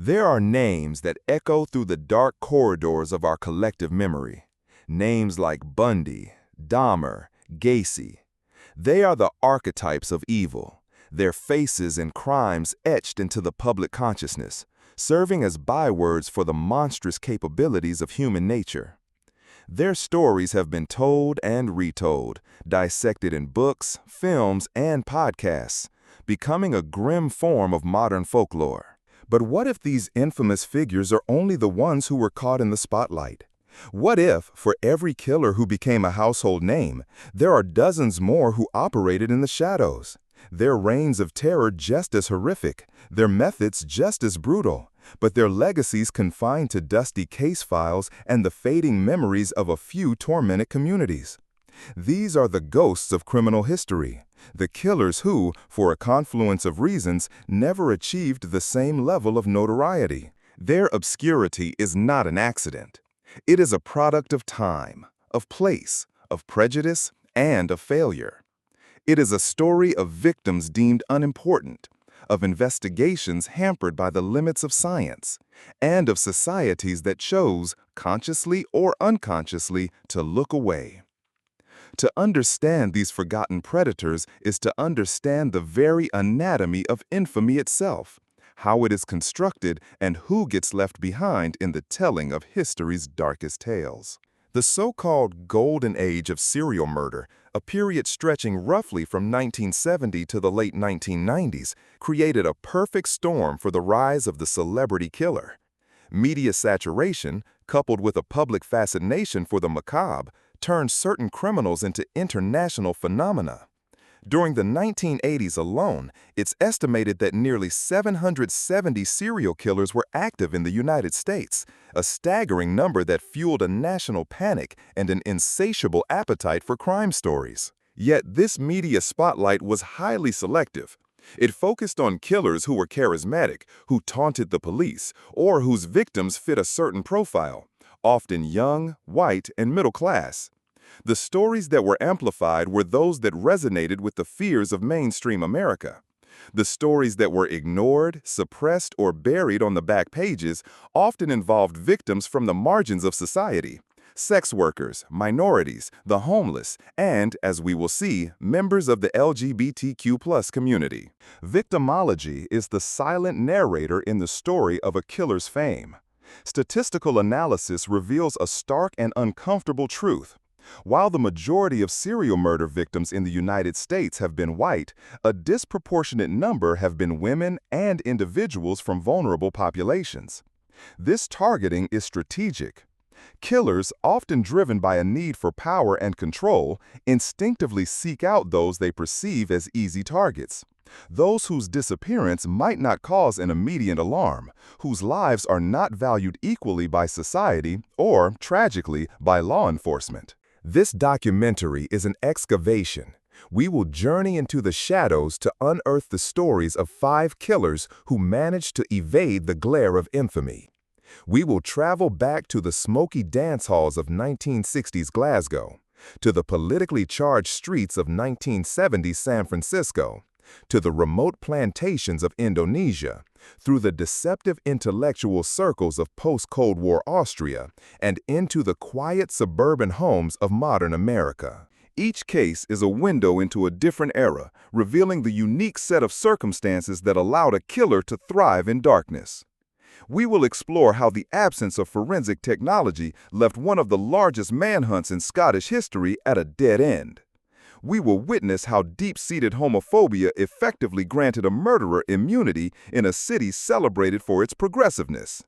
There are names that echo through the dark corridors of our collective memory. Names like Bundy, Dahmer, Gacy. They are the archetypes of evil, their faces and crimes etched into the public consciousness, serving as bywords for the monstrous capabilities of human nature. Their stories have been told and retold, dissected in books, films, and podcasts, becoming a grim form of modern folklore. But what if these infamous figures are only the ones who were caught in the spotlight? What if, for every killer who became a household name, there are dozens more who operated in the shadows? Their reigns of terror just as horrific, their methods just as brutal, but their legacies confined to dusty case files and the fading memories of a few tormented communities. These are the ghosts of criminal history, the killers who, for a confluence of reasons, never achieved the same level of notoriety. Their obscurity is not an accident. It is a product of time, of place, of prejudice, and of failure. It is a story of victims deemed unimportant, of investigations hampered by the limits of science, and of societies that chose, consciously or unconsciously, to look away. To understand these forgotten predators is to understand the very anatomy of infamy itself, how it is constructed, and who gets left behind in the telling of history's darkest tales. The so-called golden age of serial murder, a period stretching roughly from 1970 to the late 1990s, created a perfect storm for the rise of the celebrity killer. Media saturation, coupled with a public fascination for the macabre, turned certain criminals into international phenomena. During the 1980s alone, it's estimated that nearly 770 serial killers were active in the United States, a staggering number that fueled a national panic and an insatiable appetite for crime stories. Yet this media spotlight was highly selective. It focused on killers who were charismatic, who taunted the police, or whose victims fit a certain profile, often young, white, and middle class. The stories that were amplified were those that resonated with the fears of mainstream America. The stories that were ignored, suppressed, or buried on the back pages often involved victims from the margins of society: sex workers, minorities, the homeless, and, as we will see, members of the LGBTQ+ community. Victimology is the silent narrator in the story of a killer's fame. Statistical analysis reveals a stark and uncomfortable truth. While the majority of serial murder victims in the United States have been white, a disproportionate number have been women and individuals from vulnerable populations. This targeting is strategic. Killers, often driven by a need for power and control, instinctively seek out those they perceive as easy targets. Those whose disappearance might not cause an immediate alarm, whose lives are not valued equally by society or, tragically, by law enforcement. This documentary is an excavation. We will journey into the shadows to unearth the stories of 5 killers who managed to evade the glare of infamy. We will travel back to the smoky dance halls of 1960s Glasgow, to the politically charged streets of 1970s San Francisco, to the remote plantations of Indonesia, through the deceptive intellectual circles of post-Cold War Austria, and into the quiet suburban homes of modern America. Each case is a window into a different era, revealing the unique set of circumstances that allowed a killer to thrive in darkness. We will explore how the absence of forensic technology left one of the largest manhunts in Scottish history at a dead end. We will witness how deep-seated homophobia effectively granted a murderer immunity in a city celebrated for its progressiveness.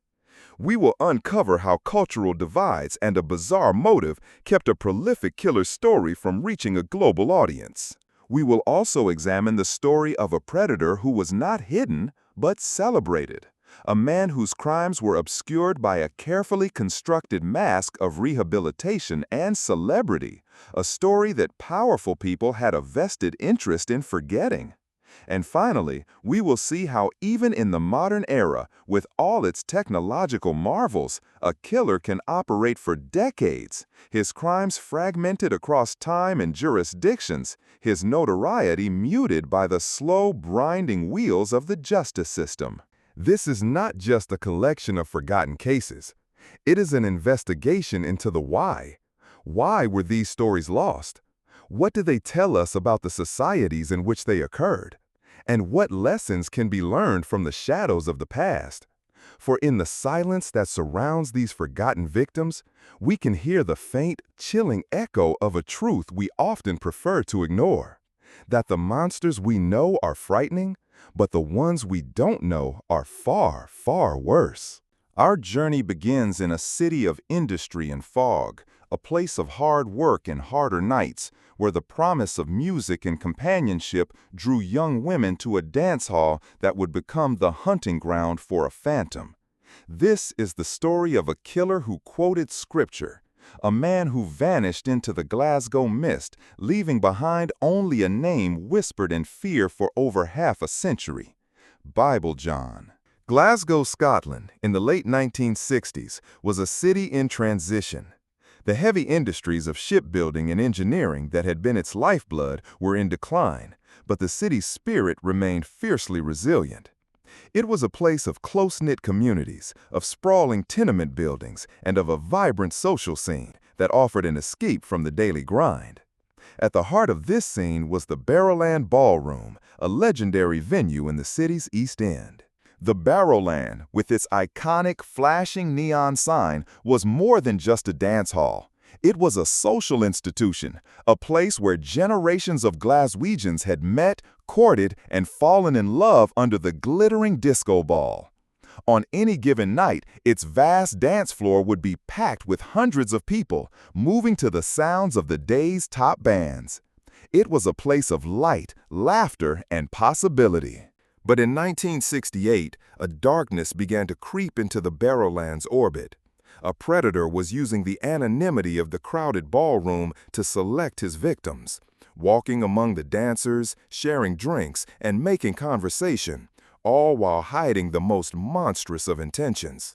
We will uncover how cultural divides and a bizarre motive kept a prolific killer's story from reaching a global audience. We will also examine the story of a predator who was not hidden, but celebrated. A man whose crimes were obscured by a carefully constructed mask of rehabilitation and celebrity, a story that powerful people had a vested interest in forgetting. And finally, we will see how even in the modern era, with all its technological marvels, a killer can operate for decades, his crimes fragmented across time and jurisdictions, his notoriety muted by the slow, grinding wheels of the justice system. This is not just a collection of forgotten cases. It is an investigation into the why. Why were these stories lost? What do they tell us about the societies in which they occurred? And what lessons can be learned from the shadows of the past? For in the silence that surrounds these forgotten victims, we can hear the faint, chilling echo of a truth we often prefer to ignore: that the monsters we know are frightening, but the ones we don't know are far, far worse. Our journey begins in a city of industry and fog, a place of hard work and harder nights, where the promise of music and companionship drew young women to a dance hall that would become the hunting ground for a phantom. This is the story of a killer who quoted scripture, a man who vanished into the Glasgow mist, leaving behind only a name whispered in fear for over half a century: Bible John. Glasgow, Scotland, in the late 1960s, was a city in transition. The heavy industries of shipbuilding and engineering that had been its lifeblood were in decline, but the city's spirit remained fiercely resilient. It was a place of close-knit communities, of sprawling tenement buildings, and of a vibrant social scene that offered an escape from the daily grind. At the heart of this scene was the Barrowland Ballroom, a legendary venue in the city's East End. The Barrowland, with its iconic flashing neon sign, was more than just a dance hall. It was a social institution, a place where generations of Glaswegians had met, courted, and fallen in love under the glittering disco ball. On any given night, its vast dance floor would be packed with hundreds of people, moving to the sounds of the day's top bands. It was a place of light, laughter, and possibility. But in 1968, a darkness began to creep into the Barrowland's orbit. A predator was using the anonymity of the crowded ballroom to select his victims, walking among the dancers, sharing drinks, and making conversation, all while hiding the most monstrous of intentions.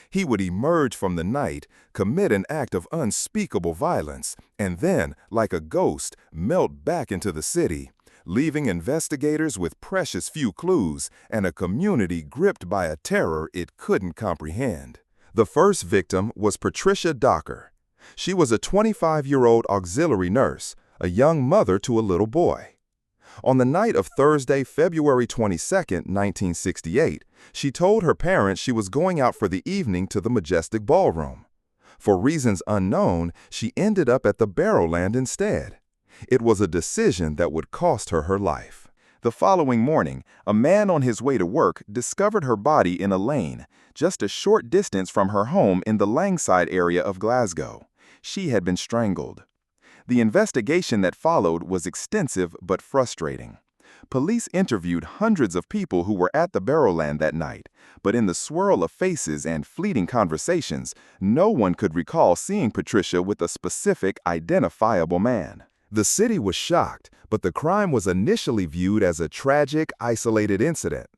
He would emerge from the night, commit an act of unspeakable violence, and then, like a ghost, melt back into the city, leaving investigators with precious few clues and a community gripped by a terror it couldn't comprehend. The first victim was Patricia Docker. She was a 25-year-old auxiliary nurse, a young mother to a little boy. On the night of Thursday, February 22, 1968, she told her parents she was going out for the evening to the Majestic Ballroom. For reasons unknown, she ended up at the Barrowland instead. It was a decision that would cost her her life. The following morning, a man on his way to work discovered her body in a lane, just a short distance from her home in the Langside area of Glasgow. She had been strangled. The investigation that followed was extensive but frustrating. Police interviewed hundreds of people who were at the Barrowland that night, but in the swirl of faces and fleeting conversations, no one could recall seeing Patricia with a specific, identifiable man. The city was shocked, but the crime was initially viewed as a tragic, isolated incident.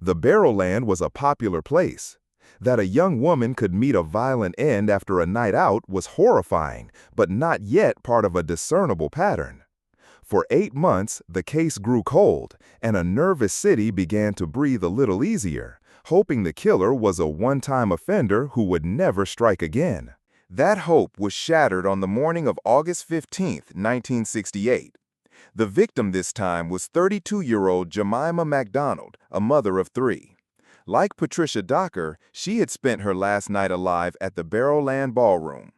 The Barrowland was a popular place. That a young woman could meet a violent end after a night out was horrifying, but not yet part of a discernible pattern. For 8 months, the case grew cold, and a nervous city began to breathe a little easier, hoping the killer was a one-time offender who would never strike again. That hope was shattered on the morning of August 15, 1968. The victim this time was 32-year-old Jemima MacDonald, a mother of 3. Like Patricia Docker, she had spent her last night alive at the Barrowland Ballroom.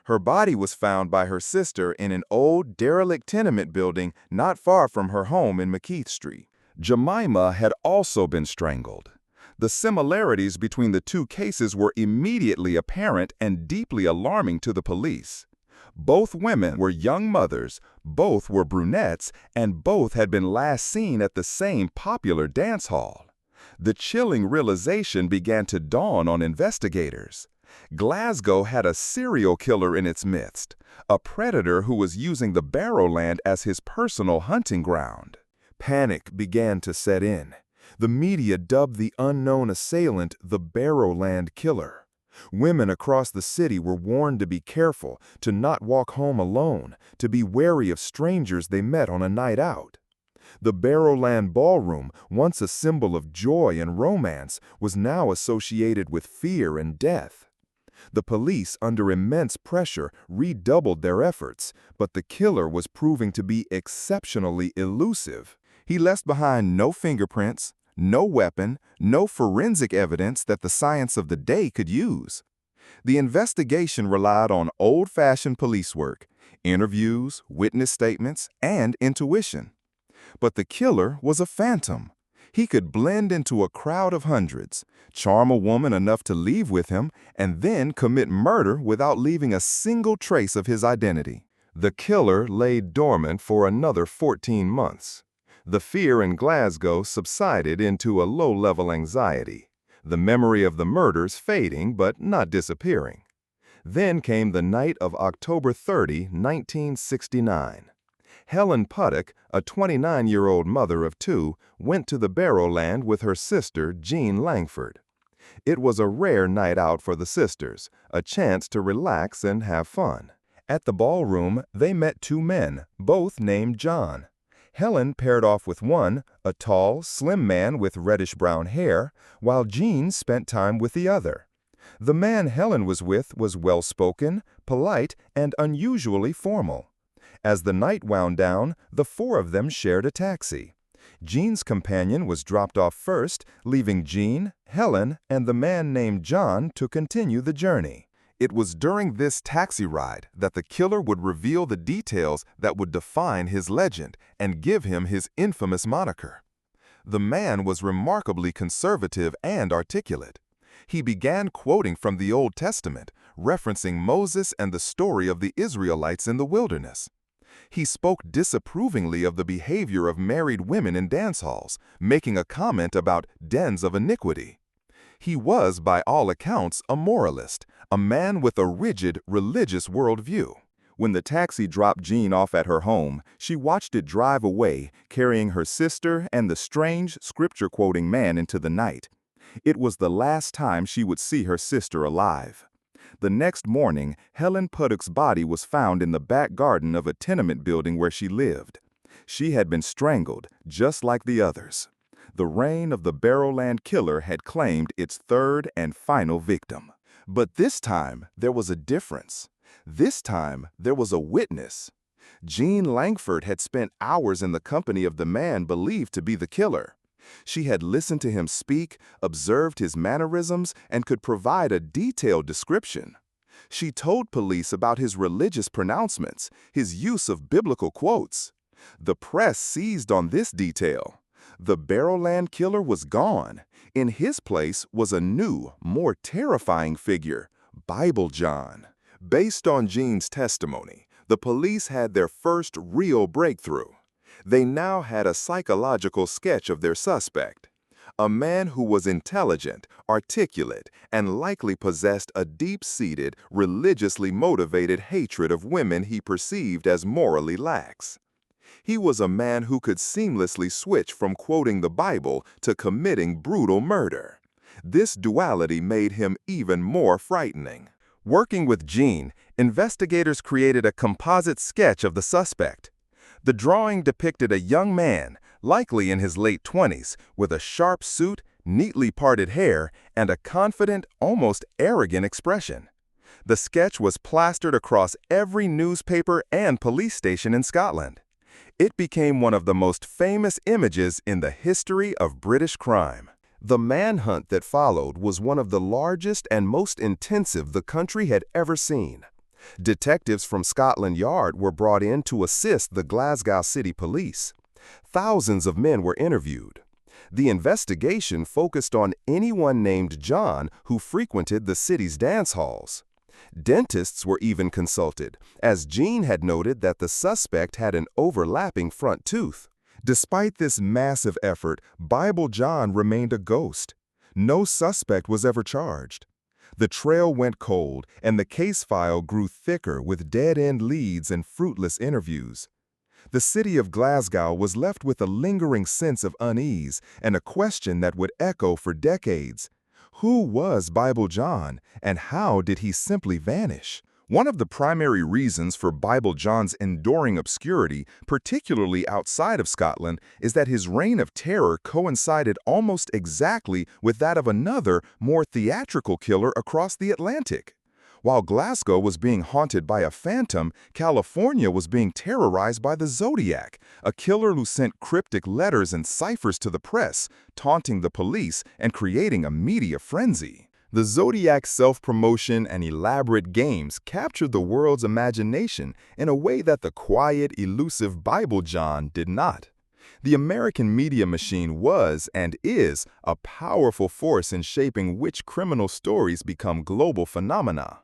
Her body was found by her sister in an old, derelict tenement building not far from her home in McKeith Street. Jemima had also been strangled. The similarities between the two cases were immediately apparent and deeply alarming to the police. Both women were young mothers, both were brunettes, and both had been last seen at the same popular dance hall. The chilling realization began to dawn on investigators. Glasgow had a serial killer in its midst, a predator who was using the Barrowland as his personal hunting ground. Panic began to set in. The media dubbed the unknown assailant the Barrowland Killer. Women across the city were warned to be careful, to not walk home alone, to be wary of strangers they met on a night out. The Barrowland Ballroom, once a symbol of joy and romance, was now associated with fear and death. The police, under immense pressure, redoubled their efforts, but the killer was proving to be exceptionally elusive. He left behind no fingerprints, no weapon, no forensic evidence that the science of the day could use. The investigation relied on old-fashioned police work, interviews, witness statements, and intuition. But the killer was a phantom. He could blend into a crowd of hundreds, charm a woman enough to leave with him, and then commit murder without leaving a single trace of his identity. The killer lay dormant for another 14 months. The fear in Glasgow subsided into a low-level anxiety, the memory of the murders fading but not disappearing. Then came the night of October 30, 1969. Helen Puttock, a 29-year-old mother of two, went to the Barrowland with her sister, Jean Langford. It was a rare night out for the sisters, a chance to relax and have fun. At the ballroom, they met two men, both named John. Helen paired off with one, a tall, slim man with reddish-brown hair, while Jean spent time with the other. The man Helen was with was well-spoken, polite, and unusually formal. As the night wound down, the four of them shared a taxi. Jean's companion was dropped off first, leaving Jean, Helen, and the man named John to continue the journey. It was during this taxi ride that the killer would reveal the details that would define his legend and give him his infamous moniker. The man was remarkably conservative and articulate. He began quoting from the Old Testament, referencing Moses and the story of the Israelites in the wilderness. He spoke disapprovingly of the behavior of married women in dance halls, making a comment about dens of iniquity. He was, by all accounts, a moralist, a man with a rigid, religious worldview. When the taxi dropped Jean off at her home, she watched it drive away, carrying her sister and the strange, scripture-quoting man into the night. It was the last time she would see her sister alive. The next morning, Helen Puttock's body was found in the back garden of a tenement building where she lived. She had been strangled, just like the others. The reign of the Barrowland killer had claimed its third and final victim. But this time, there was a difference. This time, there was a witness. Jean Langford had spent hours in the company of the man believed to be the killer. She had listened to him speak, observed his mannerisms, and could provide a detailed description. She told police about his religious pronouncements, his use of biblical quotes. The press seized on this detail. The Barrowland killer was gone. In his place was a new, more terrifying figure, Bible John. Based on Jean's testimony, the police had their first real breakthrough. They now had a psychological sketch of their suspect, a man who was intelligent, articulate, and likely possessed a deep-seated, religiously motivated hatred of women he perceived as morally lax. He was a man who could seamlessly switch from quoting the Bible to committing brutal murder. This duality made him even more frightening. Working with Jean, investigators created a composite sketch of the suspect. The drawing depicted a young man, likely in his late 20s, with a sharp suit, neatly parted hair, and a confident, almost arrogant expression. The sketch was plastered across every newspaper and police station in Scotland. It became one of the most famous images in the history of British crime. The manhunt that followed was one of the largest and most intensive the country had ever seen. Detectives from Scotland Yard were brought in to assist the Glasgow City Police. Thousands of men were interviewed. The investigation focused on anyone named John who frequented the city's dance halls. Dentists were even consulted, as Jean had noted that the suspect had an overlapping front tooth. Despite this massive effort, Bible John remained a ghost. No suspect was ever charged. The trail went cold, and the case file grew thicker with dead-end leads and fruitless interviews. The city of Glasgow was left with a lingering sense of unease and a question that would echo for decades. Who was Bible John, and how did he simply vanish? One of the primary reasons for Bible John's enduring obscurity, particularly outside of Scotland, is that his reign of terror coincided almost exactly with that of another, more theatrical killer across the Atlantic. While Glasgow was being haunted by a phantom, California was being terrorized by the Zodiac, a killer who sent cryptic letters and ciphers to the press, taunting the police and creating a media frenzy. The Zodiac's self-promotion and elaborate games captured the world's imagination in a way that the quiet, elusive Bible John did not. The American media machine was, and is, a powerful force in shaping which criminal stories become global phenomena.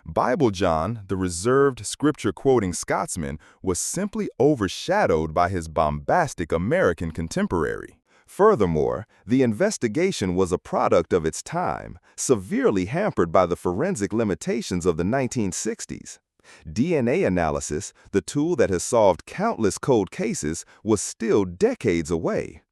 Bible John, the reserved, scripture-quoting Scotsman, was simply overshadowed by his bombastic American contemporary. Furthermore, the investigation was a product of its time, severely hampered by the forensic limitations of the 1960s. DNA analysis, the tool that has solved countless cold cases, was still decades away.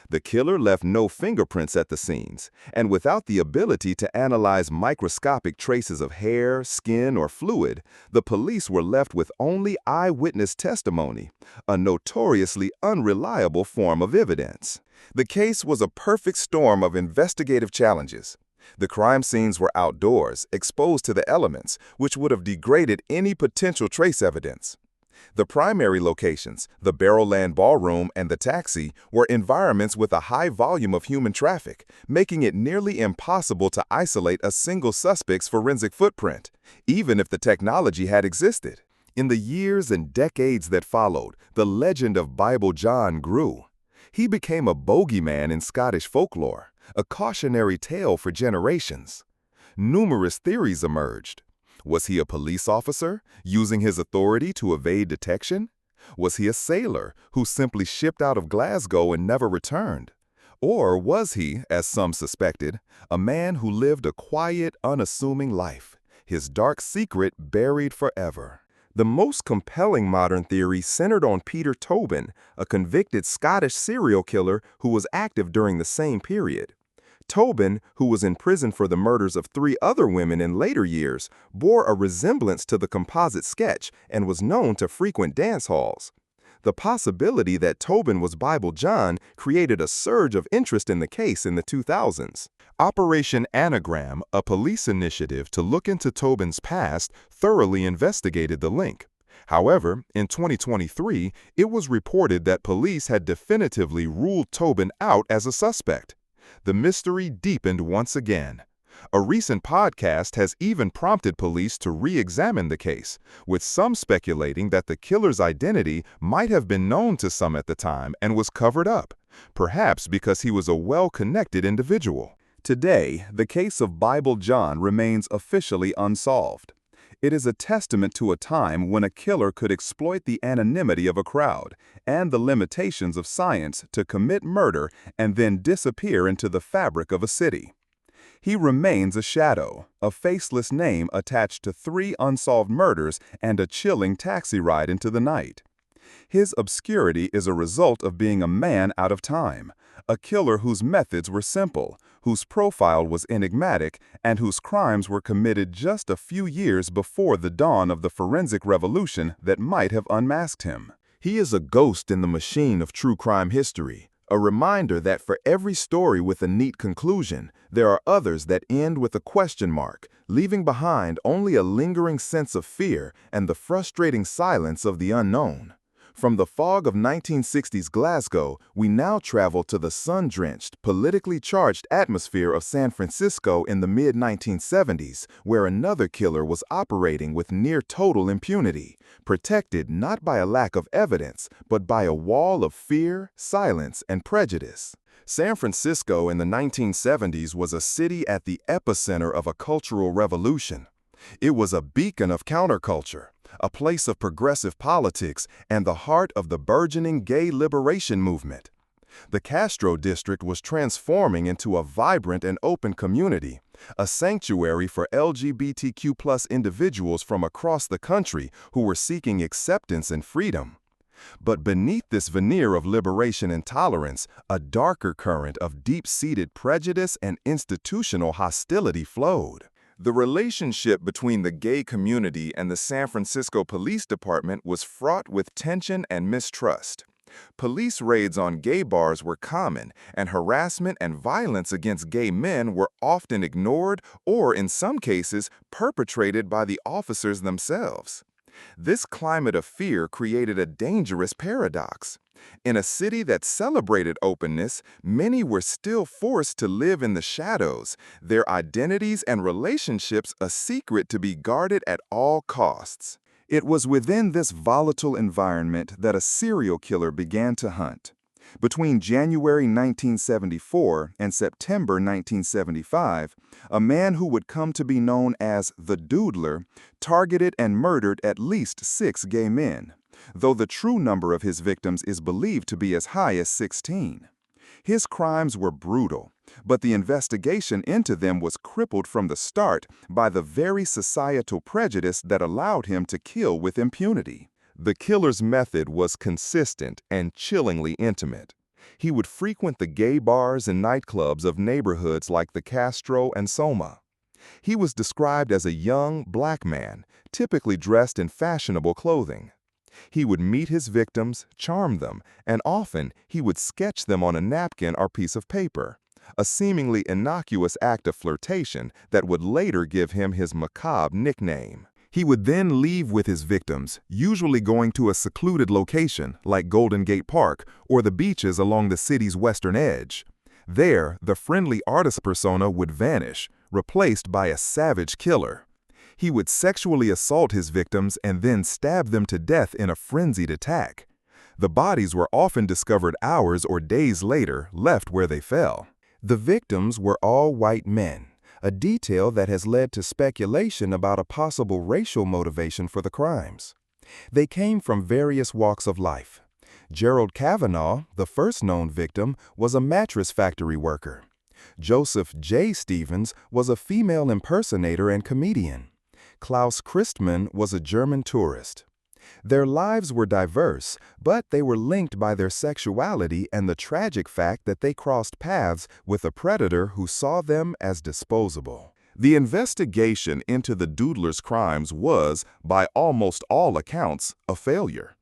The killer left no fingerprints at the scenes, and without the ability to analyze microscopic traces of hair, skin, or fluid, the police were left with only eyewitness testimony, a notoriously unreliable form of evidence. The case was a perfect storm of investigative challenges. The crime scenes were outdoors, exposed to the elements, which would have degraded any potential trace evidence. The primary locations, the Barrowland Ballroom and the taxi, were environments with a high volume of human traffic, making it nearly impossible to isolate a single suspect's forensic footprint, even if the technology had existed. In the years and decades that followed, the legend of Bible John grew. He became a bogeyman in Scottish folklore, a cautionary tale for generations. Numerous theories emerged. Was he a police officer, using his authority to evade detection? Was he a sailor who simply shipped out of Glasgow and never returned? Or was he, as some suspected, a man who lived a quiet, unassuming life, his dark secret buried forever? The most compelling modern theory centered on Peter Tobin, a convicted Scottish serial killer who was active during the same period. Tobin, who was in prison for the murders of 3 other women in later years, bore a resemblance to the composite sketch and was known to frequent dance halls. The possibility that Tobin was Bible John created a surge of interest in the case in the 2000s. Operation Anagram, a police initiative to look into Tobin's past, thoroughly investigated the link. However, in 2023, it was reported that police had definitively ruled Tobin out as a suspect. The mystery deepened once again. A recent podcast has even prompted police to re-examine the case, with some speculating that the killer's identity might have been known to some at the time and was covered up, perhaps because he was a well-connected individual. Today, the case of Bible John remains officially unsolved. It is a testament to a time when a killer could exploit the anonymity of a crowd and the limitations of science to commit murder and then disappear into the fabric of a city. He remains a shadow, a faceless name attached to 3 unsolved murders and a chilling taxi ride into the night. His obscurity is a result of being a man out of time, a killer whose methods were simple, whose profile was enigmatic, and whose crimes were committed just a few years before the dawn of the forensic revolution that might have unmasked him. He is a ghost in the machine of true crime history, a reminder that for every story with a neat conclusion, there are others that end with a question mark, leaving behind only a lingering sense of fear and the frustrating silence of the unknown. From the fog of 1960s Glasgow, we now travel to the sun-drenched, politically charged atmosphere of San Francisco in the mid-1970s, where another killer was operating with near-total impunity, protected not by a lack of evidence, but by a wall of fear, silence, and prejudice. San Francisco in the 1970s was a city at the epicenter of a cultural revolution. It was a beacon of counterculture, a place of progressive politics, and the heart of the burgeoning gay liberation movement. The Castro district was transforming into a vibrant and open community, a sanctuary for LGBTQ+ individuals from across the country who were seeking acceptance and freedom. But beneath this veneer of liberation and tolerance, a darker current of deep-seated prejudice and institutional hostility flowed. The relationship between the gay community and the San Francisco Police Department was fraught with tension and mistrust. Police raids on gay bars were common, and harassment and violence against gay men were often ignored or, in some cases, perpetrated by the officers themselves. This climate of fear created a dangerous paradox. In a city that celebrated openness, many were still forced to live in the shadows, their identities and relationships a secret to be guarded at all costs. It was within this volatile environment that a serial killer began to hunt. Between January 1974 and September 1975, a man who would come to be known as the Doodler targeted and murdered at least 6 gay men, though the true number of his victims is believed to be as high as 16. His crimes were brutal, but the investigation into them was crippled from the start by the very societal prejudice that allowed him to kill with impunity. The killer's method was consistent and chillingly intimate. He would frequent the gay bars and nightclubs of neighborhoods like the Castro and Soma. He was described as a young, black man, typically dressed in fashionable clothing. He would meet his victims, charm them, and often he would sketch them on a napkin or piece of paper, a seemingly innocuous act of flirtation that would later give him his macabre nickname. He would then leave with his victims, usually going to a secluded location like Golden Gate Park or the beaches along the city's western edge. There, the friendly artist persona would vanish, replaced by a savage killer. He would sexually assault his victims and then stab them to death in a frenzied attack. The bodies were often discovered hours or days later, left where they fell. The victims were all white men, a detail that has led to speculation about a possible racial motivation for the crimes. They came from various walks of life. Gerald Kavanaugh, the first known victim, was a mattress factory worker. Joseph J. Stevens was a female impersonator and comedian. Klaus Christmann was a German tourist. Their lives were diverse, but they were linked by their sexuality and the tragic fact that they crossed paths with a predator who saw them as disposable. The investigation into the Doodler's crimes was, by almost all accounts, a failure.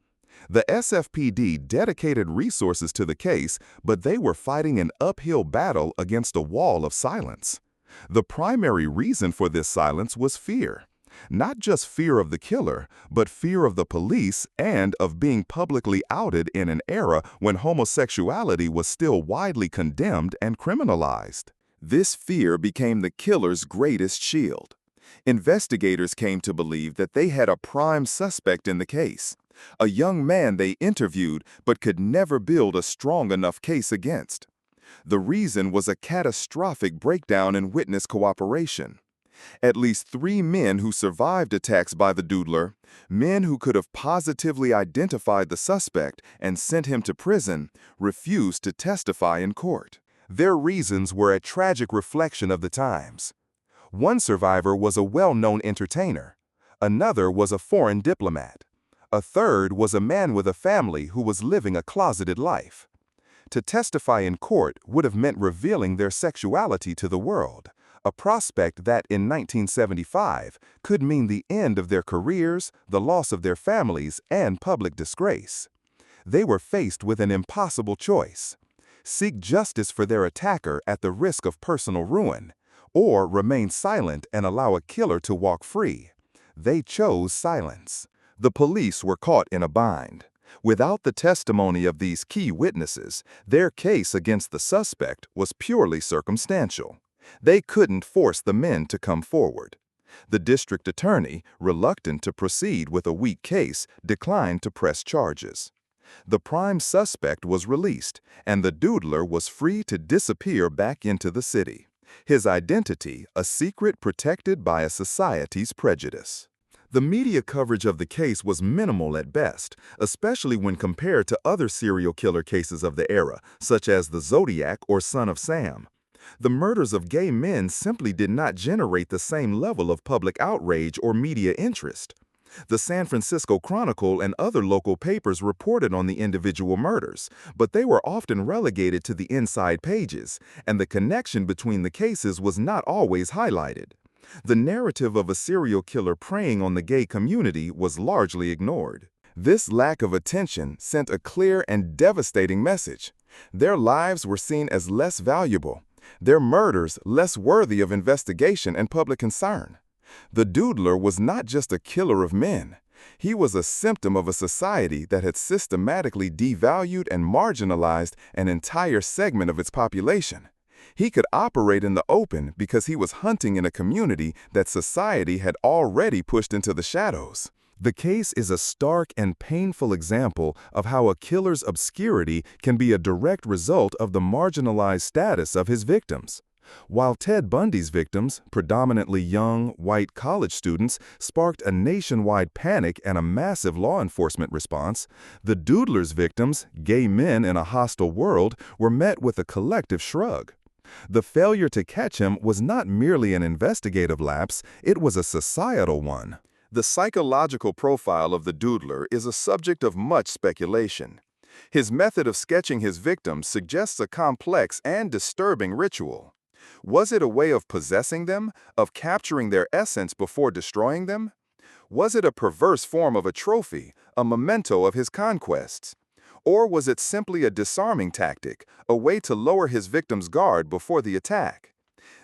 The SFPD dedicated resources to the case, but they were fighting an uphill battle against a wall of silence. The primary reason for this silence was fear. Not just fear of the killer, but fear of the police and of being publicly outed in an era when homosexuality was still widely condemned and criminalized. This fear became the killer's greatest shield. Investigators came to believe that they had a prime suspect in the case, a young man they interviewed but could never build a strong enough case against. The reason was a catastrophic breakdown in witness cooperation. At least 3 men who survived attacks by the Doodler, men who could have positively identified the suspect and sent him to prison, refused to testify in court. Their reasons were a tragic reflection of the times. One survivor was a well-known entertainer. Another was a foreign diplomat. A third was a man with a family who was living a closeted life. To testify in court would have meant revealing their sexuality to the world, a prospect that in 1975 could mean the end of their careers, the loss of their families, and public disgrace. They were faced with an impossible choice: seek justice for their attacker at the risk of personal ruin, or remain silent and allow a killer to walk free. They chose silence. The police were caught in a bind. Without the testimony of these key witnesses, their case against the suspect was purely circumstantial. They couldn't force the men to come forward. The district attorney, reluctant to proceed with a weak case, declined to press charges. The prime suspect was released, and the Doodler was free to disappear back into the city. His identity, a secret protected by a society's prejudice. The media coverage of the case was minimal at best, especially when compared to other serial killer cases of the era, such as the Zodiac or Son of Sam. The murders of gay men simply did not generate the same level of public outrage or media interest. The San Francisco Chronicle and other local papers reported on the individual murders, but they were often relegated to the inside pages, and the connection between the cases was not always highlighted. The narrative of a serial killer preying on the gay community was largely ignored. This lack of attention sent a clear and devastating message. Their lives were seen as less valuable, their murders less worthy of investigation and public concern. The Doodler was not just a killer of men. He was a symptom of a society that had systematically devalued and marginalized an entire segment of its population. He could operate in the open because he was hunting in a community that society had already pushed into the shadows. The case is a stark and painful example of how a killer's obscurity can be a direct result of the marginalized status of his victims. While Ted Bundy's victims, predominantly young, white college students, sparked a nationwide panic and a massive law enforcement response, the Doodler's victims, gay men in a hostile world, were met with a collective shrug. The failure to catch him was not merely an investigative lapse, it was a societal one. The psychological profile of the Doodler is a subject of much speculation. His method of sketching his victims suggests a complex and disturbing ritual. Was it a way of possessing them, of capturing their essence before destroying them? Was it a perverse form of a trophy, a memento of his conquests? Or was it simply a disarming tactic, a way to lower his victim's guard before the attack?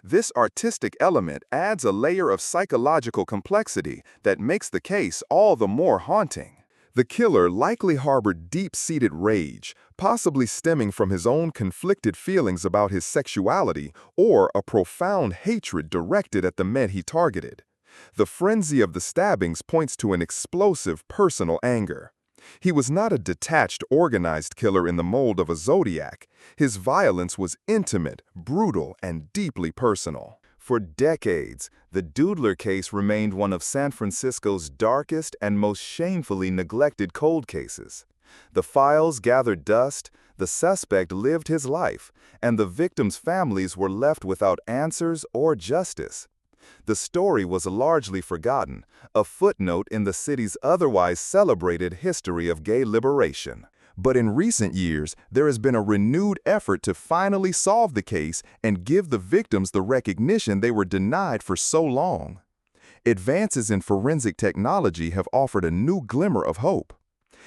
This artistic element adds a layer of psychological complexity that makes the case all the more haunting. The killer likely harbored deep-seated rage, possibly stemming from his own conflicted feelings about his sexuality or a profound hatred directed at the men he targeted. The frenzy of the stabbings points to an explosive personal anger. He was not a detached, organized killer in the mold of a Zodiac. His violence was intimate, brutal, and deeply personal. For decades, the Doodler case remained one of San Francisco's darkest and most shamefully neglected cold cases. The files gathered dust, the suspect lived his life, and the victims' families were left without answers or justice. The story was largely forgotten, a footnote in the city's otherwise celebrated history of gay liberation. But in recent years, there has been a renewed effort to finally solve the case and give the victims the recognition they were denied for so long. Advances in forensic technology have offered a new glimmer of hope.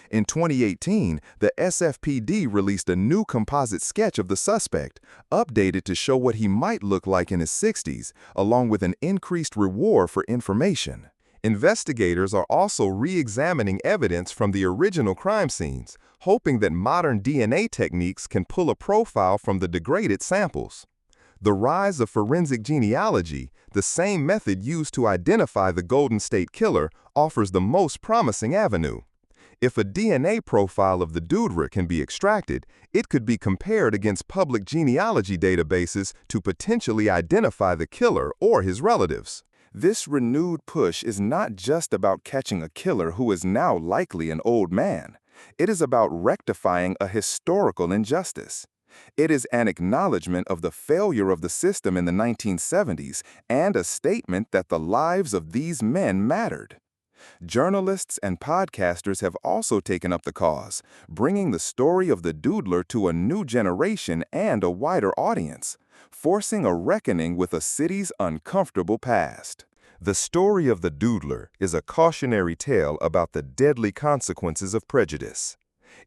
In 2018, the SFPD released a new composite sketch of the suspect, updated to show what he might look like in his 60s, along with an increased reward for information. Investigators are also re-examining evidence from the original crime scenes, hoping that modern DNA techniques can pull a profile from the degraded samples. The rise of forensic genealogy, the same method used to identify the Golden State Killer, offers the most promising avenue. If a DNA profile of the Doodler can be extracted, it could be compared against public genealogy databases to potentially identify the killer or his relatives. This renewed push is not just about catching a killer who is now likely an old man. It is about rectifying a historical injustice. It is an acknowledgement of the failure of the system in the 1970s and a statement that the lives of these men mattered. Journalists and podcasters have also taken up the cause, bringing the story of the Doodler to a new generation and a wider audience, forcing a reckoning with a city's uncomfortable past. The story of the Doodler is a cautionary tale about the deadly consequences of prejudice.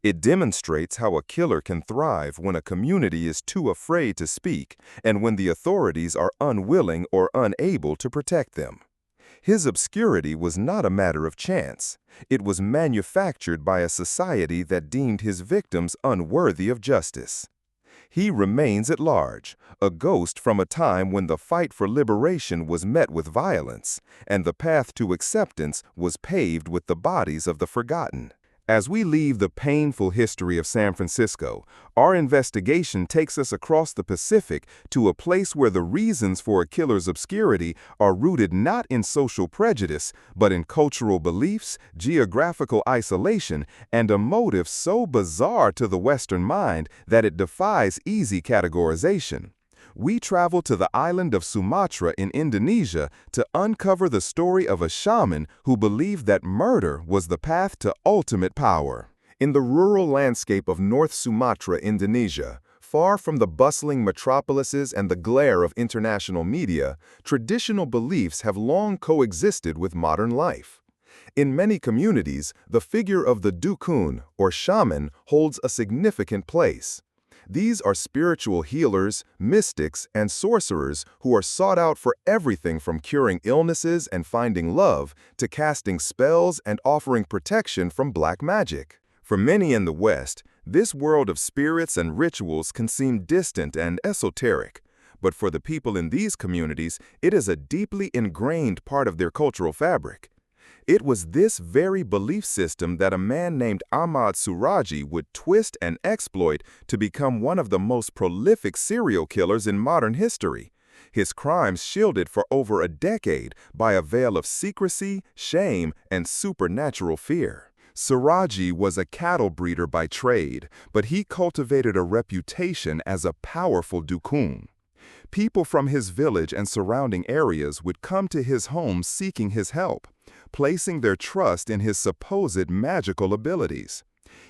It demonstrates how a killer can thrive when a community is too afraid to speak and when the authorities are unwilling or unable to protect them. His obscurity was not a matter of chance. It was manufactured by a society that deemed his victims unworthy of justice. He remains at large, a ghost from a time when the fight for liberation was met with violence, and the path to acceptance was paved with the bodies of the forgotten. As we leave the painful history of San Francisco, our investigation takes us across the Pacific to a place where the reasons for a killer's obscurity are rooted not in social prejudice, but in cultural beliefs, geographical isolation, and a motive so bizarre to the Western mind that it defies easy categorization. We travel to the island of Sumatra in Indonesia to uncover the story of a shaman who believed that murder was the path to ultimate power. In the rural landscape of North Sumatra, Indonesia, Far from the bustling metropolises and the glare of international media, traditional beliefs have long coexisted with modern life. In many communities, the figure of the dukun, or shaman, holds a significant place. These are spiritual healers, mystics, and sorcerers who are sought out for everything from curing illnesses and finding love to casting spells and offering protection from black magic. For many in the West, this world of spirits and rituals can seem distant and esoteric, but for the people in these communities, it is a deeply ingrained part of their cultural fabric. It was this very belief system that a man named Ahmad Suradji would twist and exploit to become one of the most prolific serial killers in modern history. His crimes shielded for over a decade by a veil of secrecy, shame, and supernatural fear. Suradji was a cattle breeder by trade, but he cultivated a reputation as a powerful dukun. People from his village and surrounding areas would come to his home seeking his help, placing their trust in his supposed magical abilities.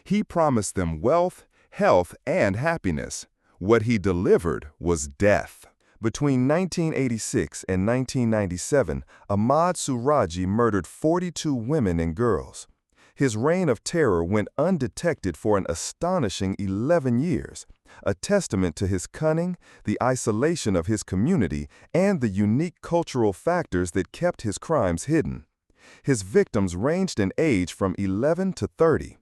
He promised them wealth, health, and happiness. What he delivered was death. Between 1986 and 1997, Ahmad Suradji murdered 42 women and girls. His reign of terror went undetected for an astonishing 11 years, a testament to his cunning, the isolation of his community, and the unique cultural factors that kept his crimes hidden. His victims ranged in age from 11 to 30.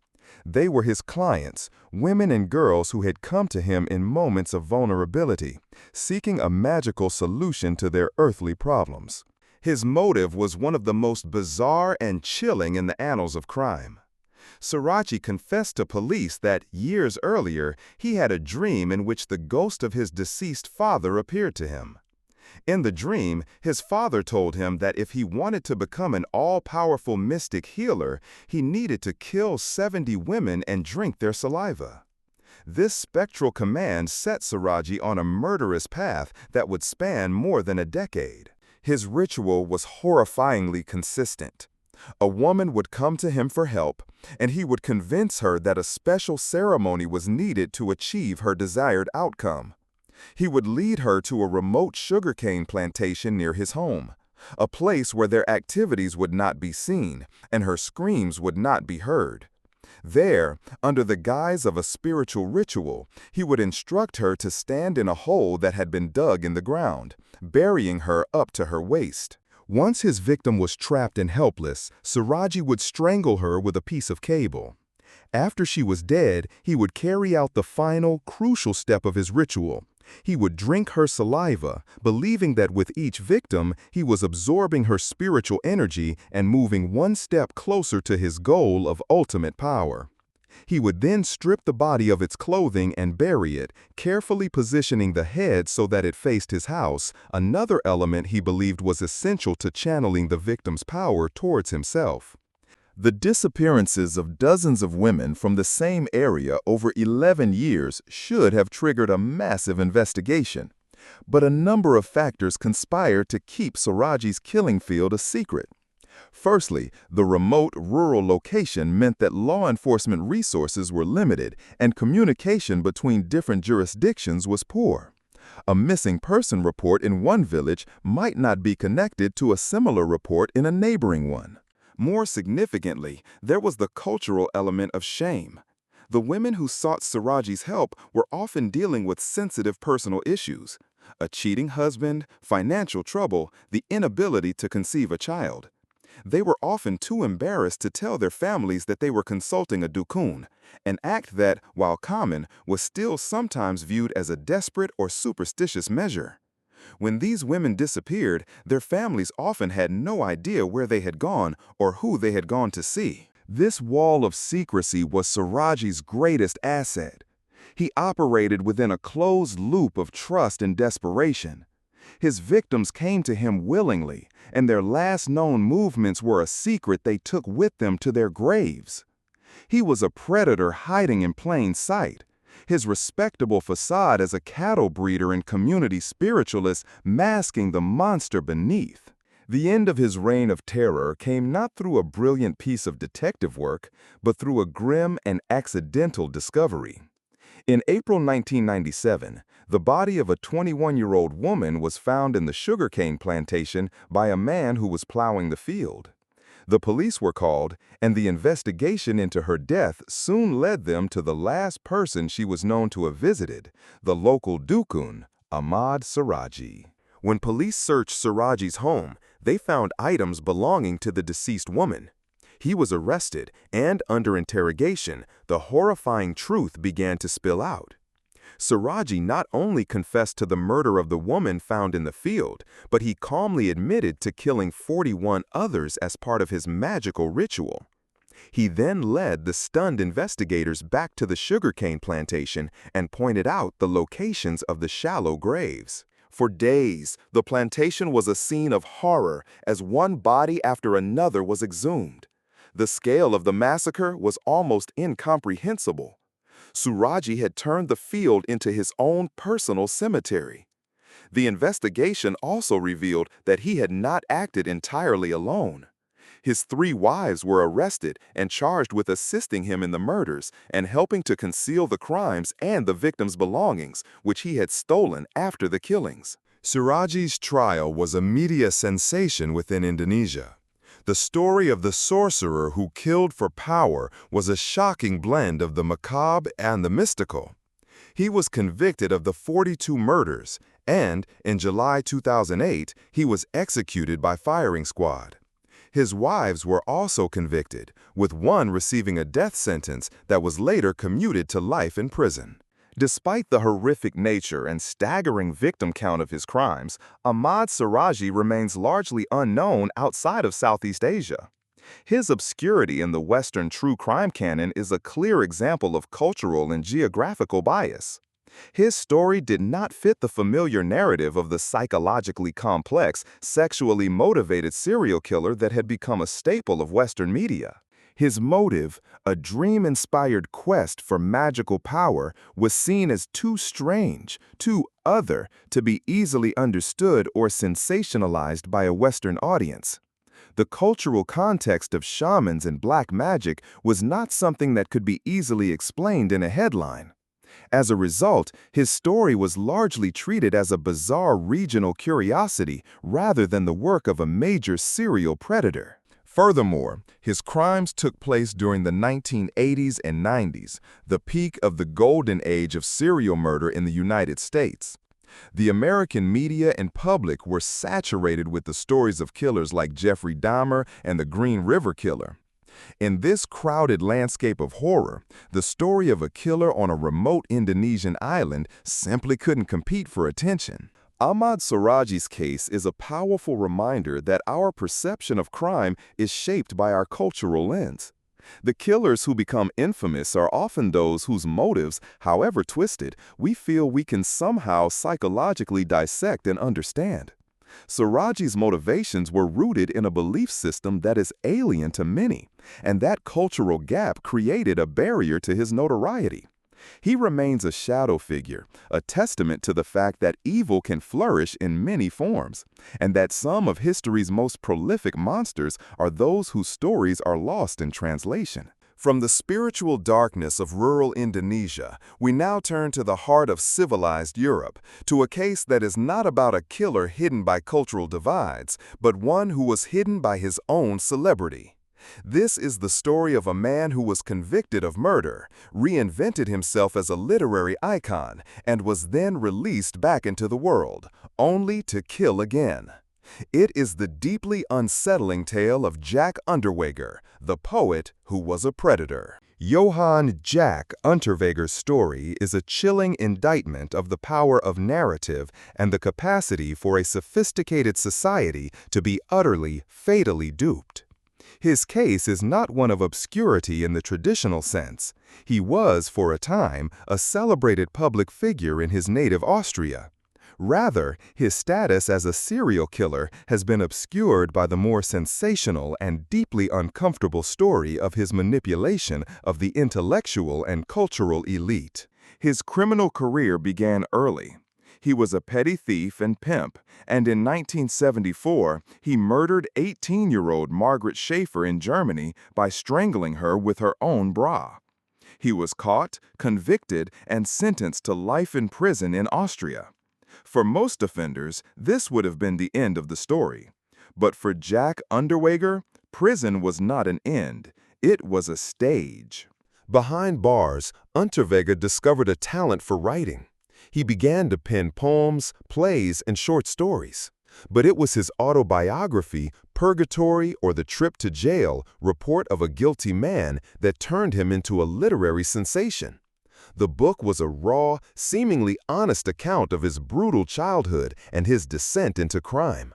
They were his clients, women and girls who had come to him in moments of vulnerability, seeking a magical solution to their earthly problems. His motive was one of the most bizarre and chilling in the annals of crime. Suradji confessed to police that, years earlier, he had a dream in which the ghost of his deceased father appeared to him. In the dream, his father told him that if he wanted to become an all-powerful mystic healer, he needed to kill 70 women and drink their saliva. This spectral command set Suradji on a murderous path that would span more than a decade. His ritual was horrifyingly consistent. A woman would come to him for help, and he would convince her that a special ceremony was needed to achieve her desired outcome. He would lead her to a remote sugarcane plantation near his home, a place where their activities would not be seen and her screams would not be heard. There, under the guise of a spiritual ritual, he would instruct her to stand in a hole that had been dug in the ground, burying her up to her waist. Once his victim was trapped and helpless, Suradji would strangle her with a piece of cable. After she was dead, he would carry out the final, crucial step of his ritual. He would drink her saliva, believing that with each victim, he was absorbing her spiritual energy and moving one step closer to his goal of ultimate power. He would then strip the body of its clothing and bury it, carefully positioning the head so that it faced his house, another element he believed was essential to channeling the victim's power towards himself. The disappearances of dozens of women from the same area over 11 years should have triggered a massive investigation, but a number of factors conspired to keep Suradji's killing field a secret. Firstly, the remote rural location meant that law enforcement resources were limited and communication between different jurisdictions was poor. A missing person report in one village might not be connected to a similar report in a neighboring one. More significantly, there was the cultural element of shame. The women who sought Suradji's help were often dealing with sensitive personal issues: a cheating husband, financial trouble, the inability to conceive a child. They were often too embarrassed to tell their families that they were consulting a dukun, an act that, while common, was still sometimes viewed as a desperate or superstitious measure. When these women disappeared, their families often had no idea where they had gone or who they had gone to see. This wall of secrecy was Suradji's greatest asset. He operated within a closed loop of trust and desperation. His victims came to him willingly, and their last known movements were a secret they took with them to their graves. He was a predator hiding in plain sight. His respectable facade as a cattle breeder and community spiritualist masking the monster beneath. The end of his reign of terror came not through a brilliant piece of detective work, but through a grim and accidental discovery. In April 1997, the body of a 21-year-old woman was found in the sugarcane plantation by a man who was plowing the field. The police were called, and the investigation into her death soon led them to the last person she was known to have visited, the local dukun, Ahmad Suradji. When police searched Suradji's home, they found items belonging to the deceased woman. He was arrested, and under interrogation, the horrifying truth began to spill out. Suradji not only confessed to the murder of the woman found in the field, but he calmly admitted to killing 41 others as part of his magical ritual. He then led the stunned investigators back to the sugarcane plantation and pointed out the locations of the shallow graves. For days, the plantation was a scene of horror as one body after another was exhumed. The scale of the massacre was almost incomprehensible. Suradji had turned the field into his own personal cemetery. The investigation also revealed that he had not acted entirely alone. His 3 wives were arrested and charged with assisting him in the murders and helping to conceal the crimes and the victims' belongings, which he had stolen after the killings. Suradji's trial was a media sensation within Indonesia. The story of the sorcerer who killed for power was a shocking blend of the macabre and the mystical. He was convicted of the 42 murders, and in July 2008, he was executed by firing squad. His wives were also convicted, with one receiving a death sentence that was later commuted to life in prison. Despite the horrific nature and staggering victim count of his crimes, Ahmad Suradji remains largely unknown outside of Southeast Asia. His obscurity in the Western true crime canon is a clear example of cultural and geographical bias. His story did not fit the familiar narrative of the psychologically complex, sexually motivated serial killer that had become a staple of Western media. His motive, a dream-inspired quest for magical power, was seen as too strange, too other, to be easily understood or sensationalized by a Western audience. The cultural context of shamans and black magic was not something that could be easily explained in a headline. As a result, his story was largely treated as a bizarre regional curiosity rather than the work of a major serial predator. Furthermore, his crimes took place during the 1980s and 90s, the peak of the golden age of serial murder in the United States. The American media and public were saturated with the stories of killers like Jeffrey Dahmer and the Green River Killer. In this crowded landscape of horror, the story of a killer on a remote Indonesian island simply couldn't compete for attention. Ahmad Suradji's case is a powerful reminder that our perception of crime is shaped by our cultural lens. The killers who become infamous are often those whose motives, however twisted, we feel we can somehow psychologically dissect and understand. Suradji's motivations were rooted in a belief system that is alien to many, and that cultural gap created a barrier to his notoriety. He remains a shadow figure, a testament to the fact that evil can flourish in many forms, and that some of history's most prolific monsters are those whose stories are lost in translation. From the spiritual darkness of rural Indonesia, we now turn to the heart of civilized Europe, to a case that is not about a killer hidden by cultural divides, but one who was hidden by his own celebrity. This is the story of a man who was convicted of murder, reinvented himself as a literary icon, and was then released back into the world, only to kill again. It is the deeply unsettling tale of Jack Unterweger, the poet who was a predator. Johann Jack Unterweger's story is a chilling indictment of the power of narrative and the capacity for a sophisticated society to be utterly, fatally duped. His case is not one of obscurity in the traditional sense. He was, for a time, a celebrated public figure in his native Austria. Rather, his status as a serial killer has been obscured by the more sensational and deeply uncomfortable story of his manipulation of the intellectual and cultural elite. His criminal career began early. He was a petty thief and pimp, and in 1974, he murdered 18-year-old Margaret Schaefer in Germany by strangling her with her own bra. He was caught, convicted, and sentenced to life in prison in Austria. For most offenders, this would have been the end of the story. But for Jack Unterweger, prison was not an end. It was a stage. Behind bars, Unterweger discovered a talent for writing. He began to pen poems, plays, and short stories. But it was his autobiography, Purgatory or the Trip to Jail, Report of a Guilty Man, that turned him into a literary sensation. The book was a raw, seemingly honest account of his brutal childhood and his descent into crime.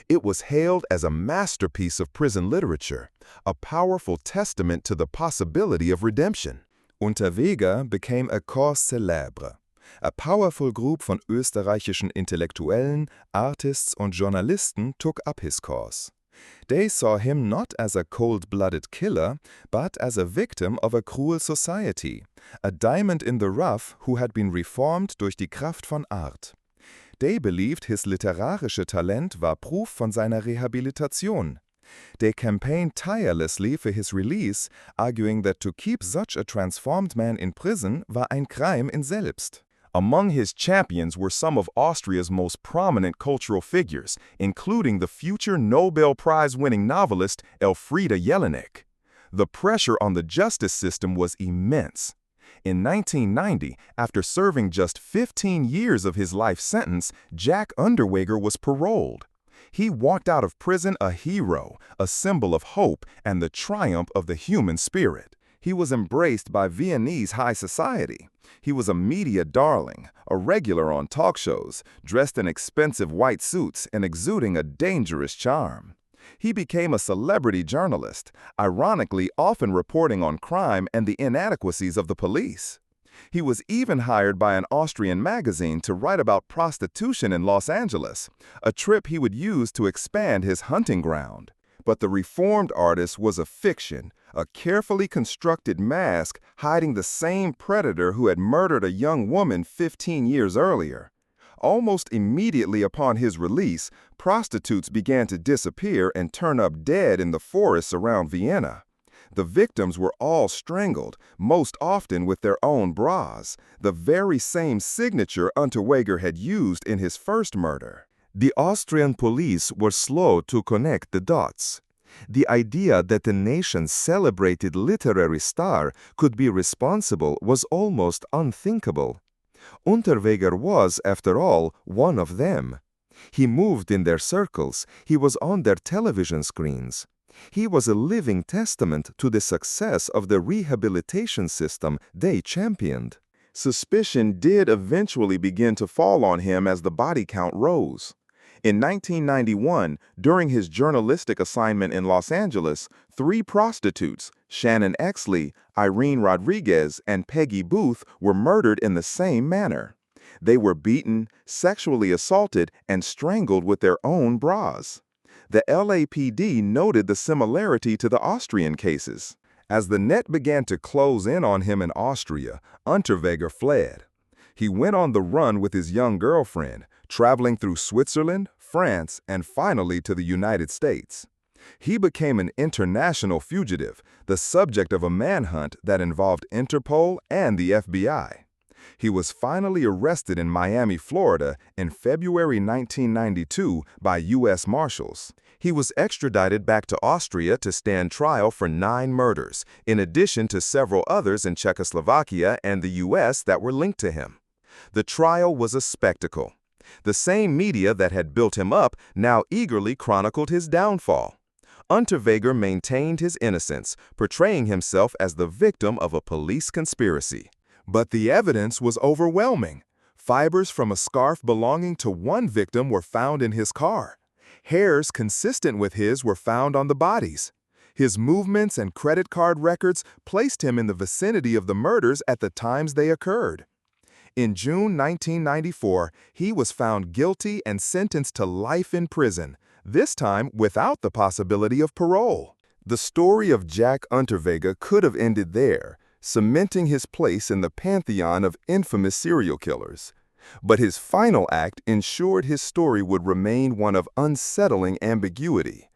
It was hailed as a masterpiece of prison literature, a powerful testament to the possibility of redemption. Unterweger became a cause célèbre. A powerful group von österreichischen Intellektuellen, artists, und Journalisten took up his cause. They saw him not as a cold-blooded killer, but as a victim of a cruel society, a diamond in the rough who had been reformed durch die Kraft von Art. They believed his literarische Talent war Proof von seiner Rehabilitation. They campaigned tirelessly for his release, arguing that to keep such a transformed man in prison war ein Crime in selbst. Among his champions were some of Austria's most prominent cultural figures, including the future Nobel Prize-winning novelist Elfriede Jelinek. The pressure on the justice system was immense. In 1990, after serving just 15 years of his life sentence, Jack Unterweger was paroled. He walked out of prison a hero, a symbol of hope and the triumph of the human spirit. He was embraced by Viennese high society. He was a media darling, a regular on talk shows, dressed in expensive white suits and exuding a dangerous charm. He became a celebrity journalist, ironically often reporting on crime and the inadequacies of the police. He was even hired by an Austrian magazine to write about prostitution in Los Angeles, a trip he would use to expand his hunting ground. But the reformed artist was a fiction, a carefully constructed mask hiding the same predator who had murdered a young woman 15 years earlier. Almost immediately upon his release, prostitutes began to disappear and turn up dead in the forests around Vienna. The victims were all strangled, most often with their own bras, the very same signature Unterweger had used in his first murder. The Austrian police were slow to connect the dots. The idea that the nation's celebrated literary star could be responsible was almost unthinkable. Unterweger was, after all, one of them. He moved in their circles, he was on their television screens. He was a living testament to the success of the rehabilitation system they championed. Suspicion did eventually begin to fall on him as the body count rose. In 1991, during his journalistic assignment in Los Angeles, 3 prostitutes, Shannon Exley, Irene Rodriguez, and Peggy Booth, were murdered in the same manner. They were beaten, sexually assaulted, and strangled with their own bras. The LAPD noted the similarity to the Austrian cases. As the net began to close in on him in Austria, Unterweger fled. He went on the run with his young girlfriend, traveling through Switzerland, France, and finally to the United States. He became an international fugitive, the subject of a manhunt that involved Interpol and the FBI. He was finally arrested in Miami, Florida in February 1992 by U.S. Marshals. He was extradited back to Austria to stand trial for 9 murders, in addition to several others in Czechoslovakia and the U.S. that were linked to him. The trial was a spectacle. The same media that had built him up now eagerly chronicled his downfall. Unterweger maintained his innocence, portraying himself as the victim of a police conspiracy. But the evidence was overwhelming. Fibers from a scarf belonging to one victim were found in his car. Hairs consistent with his were found on the bodies. His movements and credit card records placed him in the vicinity of the murders at the times they occurred. In June 1994, he was found guilty and sentenced to life in prison, this time without the possibility of parole. The story of Jack Unterweger could have ended there, cementing his place in the pantheon of infamous serial killers. But his final act ensured his story would remain one of unsettling ambiguity.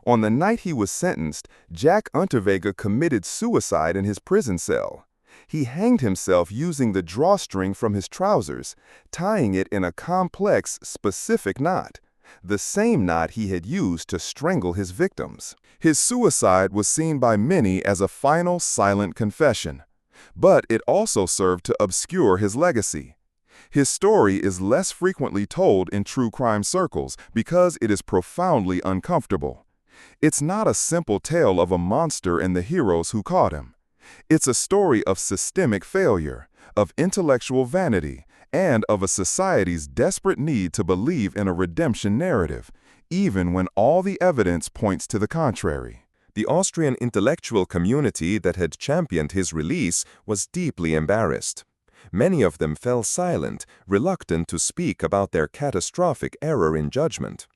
On the night he was sentenced, Jack Unterweger committed suicide in his prison cell. He hanged himself using the drawstring from his trousers, tying it in a complex, specific knot, the same knot he had used to strangle his victims. His suicide was seen by many as a final, silent confession, but it also served to obscure his legacy. His story is less frequently told in true crime circles because it is profoundly uncomfortable. It's not a simple tale of a monster and the heroes who caught him. It's a story of systemic failure, of intellectual vanity, and of a society's desperate need to believe in a redemption narrative, even when all the evidence points to the contrary. The Austrian intellectual community that had championed his release was deeply embarrassed. Many of them fell silent, reluctant to speak about their catastrophic error in judgment.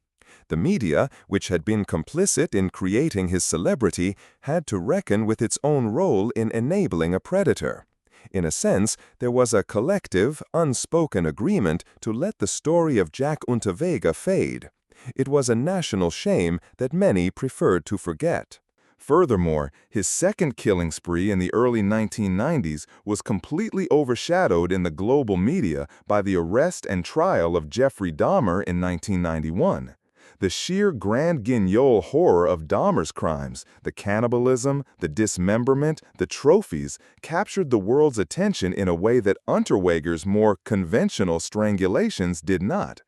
The media, which had been complicit in creating his celebrity, had to reckon with its own role in enabling a predator. In a sense, there was a collective, unspoken agreement to let the story of Jack Unterweger fade. It was a national shame that many preferred to forget. Furthermore, his second killing spree in the early 1990s was completely overshadowed in the global media by the arrest and trial of Jeffrey Dahmer in 1991. The sheer grand guignol horror of Dahmer's crimes, the cannibalism, the dismemberment, the trophies, captured the world's attention in a way that Unterweger's more conventional strangulations did not.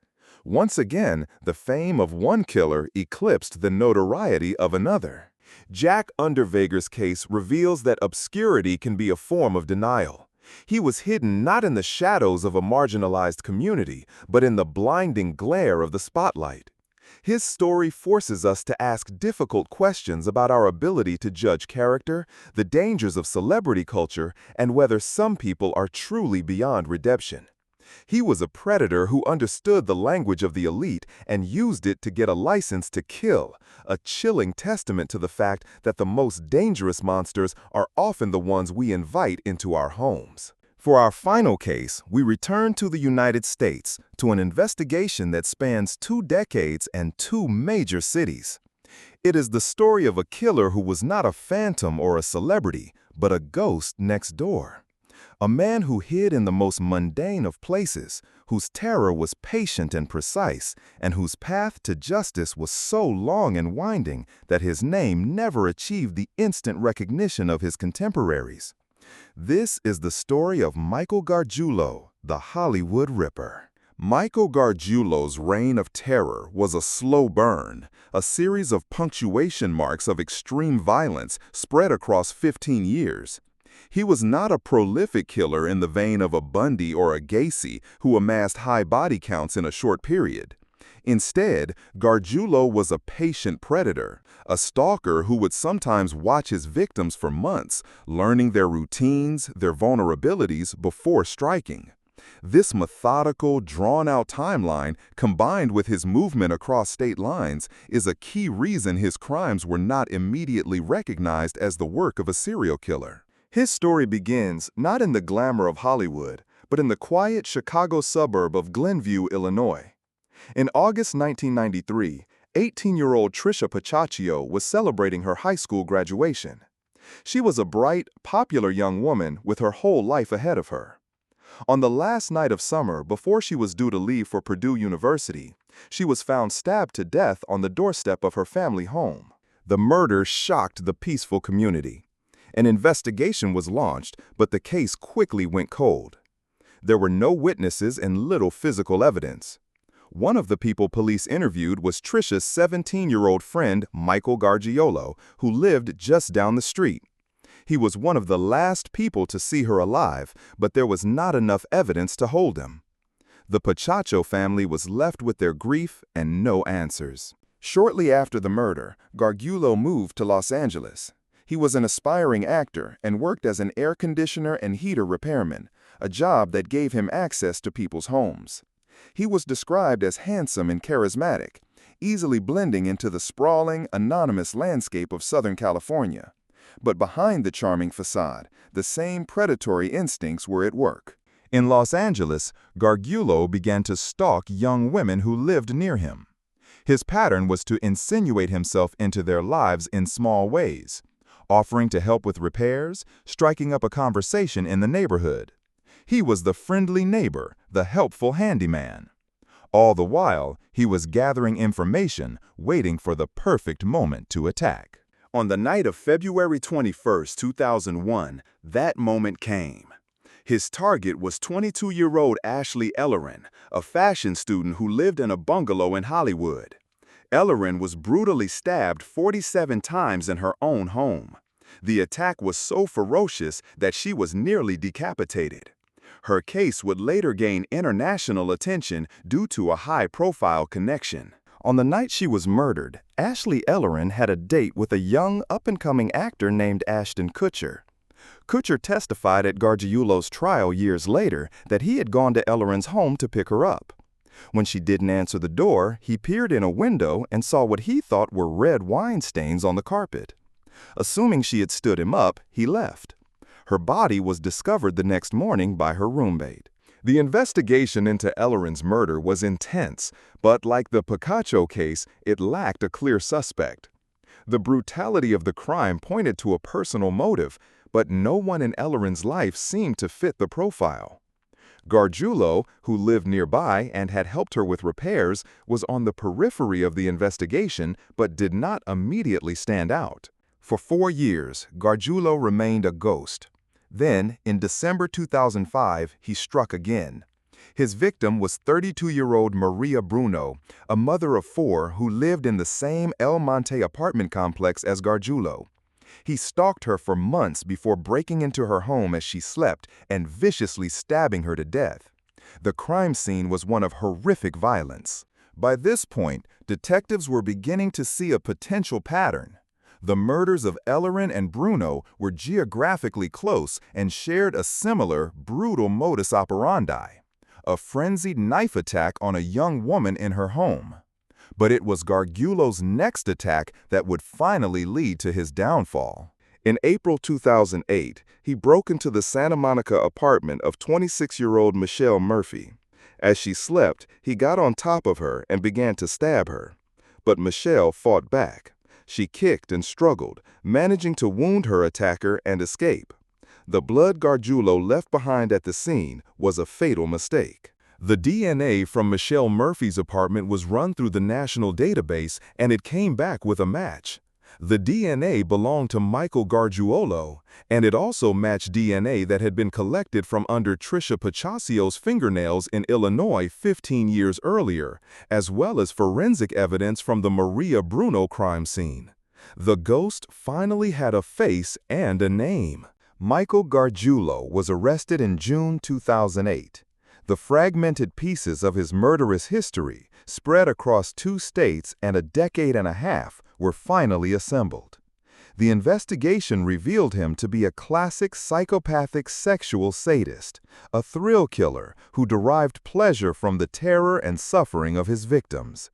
Once again, the fame of one killer eclipsed the notoriety of another. Jack Unterweger's case reveals that obscurity can be a form of denial. He was hidden not in the shadows of a marginalized community, but in the blinding glare of the spotlight. His story forces us to ask difficult questions about our ability to judge character, the dangers of celebrity culture, and whether some people are truly beyond redemption. He was a predator who understood the language of the elite and used it to get a license to kill, a chilling testament to the fact that the most dangerous monsters are often the ones we invite into our homes. For our final case, we return to the United States, to an investigation that spans 2 decades and 2 major cities. It is the story of a killer who was not a phantom or a celebrity, but a ghost next door. A man who hid in the most mundane of places, whose terror was patient and precise, and whose path to justice was so long and winding that his name never achieved the instant recognition of his contemporaries. This is the story of Michael Gargiulo, the Hollywood Ripper. Michael Gargiulo's reign of terror was a slow burn, a series of punctuation marks of extreme violence spread across 15 years. He was not a prolific killer in the vein of a Bundy or a Gacy who amassed high body counts in a short period. Instead, Gargiulo was a patient predator, a stalker who would sometimes watch his victims for months, learning their routines, their vulnerabilities before striking. This methodical, drawn-out timeline, combined with his movement across state lines, is a key reason his crimes were not immediately recognized as the work of a serial killer. His story begins not in the glamour of Hollywood, but in the quiet Chicago suburb of Glenview, Illinois. In August 1993, 18-year-old Trisha Pacaccio was celebrating her high school graduation. She was a bright, popular young woman with her whole life ahead of her. On the last night of summer, before she was due to leave for Purdue University, she was found stabbed to death on the doorstep of her family home. The murder shocked the peaceful community. An investigation was launched, but the case quickly went cold. There were no witnesses and little physical evidence. One of the people police interviewed was Trisha's 17-year-old friend, Michael Gargiulo, who lived just down the street. He was one of the last people to see her alive, but there was not enough evidence to hold him. The Pacaccio family was left with their grief and no answers. Shortly after the murder, Gargiulo moved to Los Angeles. He was an aspiring actor and worked as an air conditioner and heater repairman, a job that gave him access to people's homes. He was described as handsome and charismatic, easily blending into the sprawling, anonymous landscape of Southern California. But behind the charming facade, the same predatory instincts were at work. In Los Angeles, Gargiulo began to stalk young women who lived near him. His pattern was to insinuate himself into their lives in small ways. offering to help with repairs, striking up a conversation in the neighborhood. He was the friendly neighbor, the helpful handyman. All the while, he was gathering information, waiting for the perfect moment to attack. On the night of February 21, 2001, that moment came. His target was 22-year-old Ashley Ellerin, a fashion student who lived in a bungalow in Hollywood. Ellerin was brutally stabbed 47 times in her own home. The attack was so ferocious that she was nearly decapitated. Her case would later gain international attention due to a high-profile connection. On the night she was murdered, Ashley Ellerin had a date with a young, up-and-coming actor named Ashton Kutcher. Kutcher testified at Gargiulo's trial years later that he had gone to Ellerin's home to pick her up. When she didn't answer the door, he peered in a window and saw what he thought were red wine stains on the carpet. Assuming she had stood him up, he left. Her body was discovered the next morning by her roommate. The investigation into Ellerin's murder was intense, but like the Picacho case, it lacked a clear suspect. The brutality of the crime pointed to a personal motive, but no one in Ellerin's life seemed to fit the profile. Gargiulo, who lived nearby and had helped her with repairs, was on the periphery of the investigation but did not immediately stand out. For 4 years, Gargiulo remained a ghost. Then, in December 2005, he struck again. His victim was 32-year-old Maria Bruno, a mother of 4 who lived in the same El Monte apartment complex as Gargiulo. He stalked her for months before breaking into her home as she slept and viciously stabbing her to death. The crime scene was one of horrific violence. By this point, detectives were beginning to see a potential pattern. The murders of Ellerin and Bruno were geographically close and shared a similar, brutal modus operandi: a frenzied knife attack on a young woman in her home. But it was Gargiulo's next attack that would finally lead to his downfall. In April 2008, he broke into the Santa Monica apartment of 26-year-old Michelle Murphy. As she slept, he got on top of her and began to stab her. But Michelle fought back. She kicked and struggled, managing to wound her attacker and escape. The blood Gargiulo left behind at the scene was a fatal mistake. The DNA from Michelle Murphy's apartment was run through the national database, and it came back with a match. The DNA belonged to Michael Gargiulo, and it also matched DNA that had been collected from under Tricia Pachasio's fingernails in Illinois 15 years earlier, as well as forensic evidence from the Maria Bruno crime scene. The ghost finally had a face and a name. Michael Gargiulo was arrested in June 2008. The fragmented pieces of his murderous history, spread across 2 states and a decade and a half, were finally assembled. The investigation revealed him to be a classic psychopathic sexual sadist, a thrill killer who derived pleasure from the terror and suffering of his victims.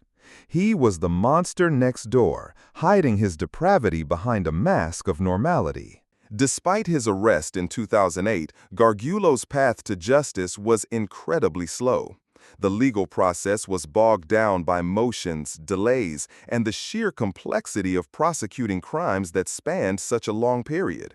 He was the monster next door, hiding his depravity behind a mask of normality. Despite his arrest in 2008, Gargiulo's path to justice was incredibly slow. The legal process was bogged down by motions, delays, and the sheer complexity of prosecuting crimes that spanned such a long period.